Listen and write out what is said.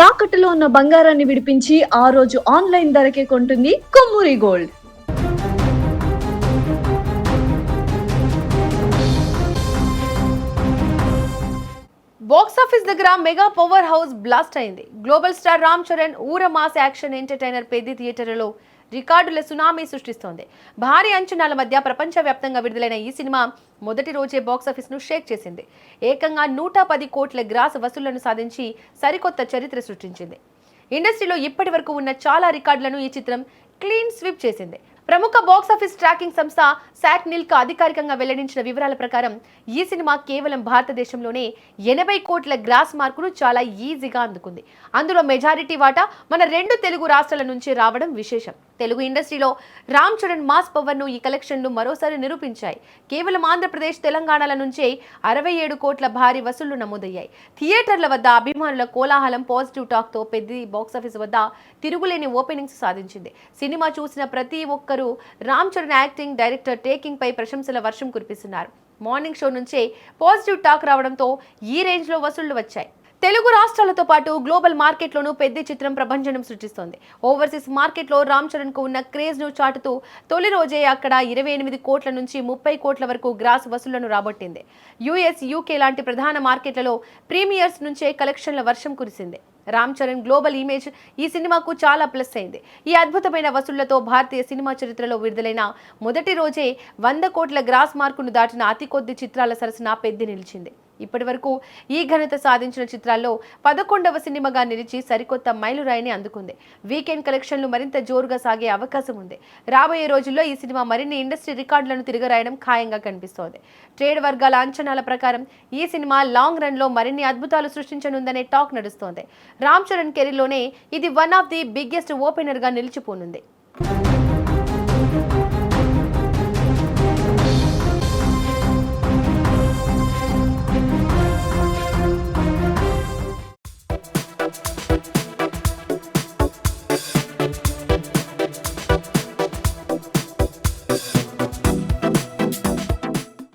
తాకట్టులో ఉన్న బంగారాన్ని విడిపించి ఆ రోజు ఆన్లైన్ ధరకే కొంటుంది కొమ్మూరి గోల్డ్. బాక్సాఫీస్ దగ్గర మెగా పవర్ హౌస్ బ్లాస్ట్ అయింది. గ్లోబల్ స్టార్ రామ్ చరణ్ ఊర మాస్ యాక్షన్ ఎంటర్టైనర్ పెద్ది థియేటర్లలో రికార్డుల సునామీ సృష్టిస్తోంది. భారీ అంచనాల మధ్య ప్రపంచవ్యాప్తంగా విడుదలైన ఈ సినిమా మొదటి రోజే బాక్సాఫీస్ ను షేక్ చేసింది. ఏకంగా 110 కోట్ల గ్రాస్ వసూళ్లను సాధించి సరికొత్త చరిత్ర సృష్టించింది. ఇండస్ట్రీలో ఇప్పటి వరకు ఉన్న చాలా రికార్డులను ఈ చిత్రం క్లీన్ స్వీప్ చేసింది. ప్రముఖ బాక్సాఫీస్ ట్రాకింగ్ సంస్థ శాట్నిల్క్ అధికారికంగా వెల్లడించిన వివరాల ప్రకారం ఈ సినిమా కేవలం భారతదేశంలోనే 80 కోట్ల గ్రాస్ మార్కును చాలా ఈజీగా అందుకుంది. అందులో మెజారిటీ వాటా మన 2 తెలుగు రాష్ట్రాల నుంచి రావడం విశేషం. తెలుగు ఇండస్ట్రీలో రామ్ చరణ్ మాస్ పవర్ను ఈ కలెక్షన్లు మరోసారి నిరూపించాయి. కేవలం ఆంధ్రప్రదేశ్, తెలంగాణల నుంచే 67 కోట్ల భారీ వసూళ్లు నమోదయ్యాయి. థియేటర్ల వద్ద అభిమానుల కోలాహలం, పాజిటివ్ టాక్తో పెద్ద బాక్సాఫీస్ వద్ద తిరుగులేని ఓపెనింగ్స్ సాధించింది. సినిమా చూసిన ప్రతి ఒక్కరూ Ram Charan acting, director taking పై ప్రశంసల వర్షం కురిపిస్తున్నారు. మార్నింగ్ షో నుంచే పాజిటివ్ టాక్ రావడంతో ఈ రేంజ్ లో వసూళ్లు వచ్చాయి. తెలుగు రాష్ట్రాలతో పాటు గ్లోబల్ మార్కెట్లోనూ పెద్ద చిత్రం ప్రభంజనం సృష్టిస్తోంది. ఓవర్సీస్ మార్కెట్లో రామ్ చరణ్ కు ఉన్న క్రేజ్ ను చాటుతూ తొలి రోజే అక్కడ 28 కోట్ల నుంచి 30 కోట్ల వరకు గ్రాస్ వసూళ్లను రాబట్టింది. యుఎస్, యూకే లాంటి ప్రధాన మార్కెట్లలో ప్రీమియర్స్ నుంచే కలెక్షన్ల వర్షం కురిసింది. రామ్ చరణ్ గ్లోబల్ ఇమేజ్ ఈ సినిమాకు చాలా ప్లస్ అయింది. ఈ అద్భుతమైన వసూళ్లతో భారతీయ సినిమా చరిత్రలో విడుదలైన మొదటి రోజే 100 కోట్ల గ్రాస్ మార్కును దాటిన అతి కొద్ది చిత్రాల సరసన పెద్ద నిలిచింది. ఇప్పటి వరకు ఈ ఘనత సాధించిన చిత్రాల్లో 11వ సినిమాగా నిలిచి సరికొత్త మైలురాయిని అందుకుంది. వీకెండ్ కలెక్షన్లు మరింత జోరుగా సాగే అవకాశం ఉంది. రాబోయే రోజుల్లో ఈ సినిమా మరిన్ని ఇండస్ట్రీ రికార్డులను తిరగరాయడం ఖాయంగా కనిపిస్తోంది. ట్రేడ్ వర్గాల అంచనాల ప్రకారం ఈ సినిమా లాంగ్ రన్ లో మరిన్ని అద్భుతాలు సృష్టించనుందనే టాక్ నడుస్తోంది. రామ్ చరణ్ కెరీర్లోనే ఇది one of the biggest opener గా నిలిచిపోనుంది.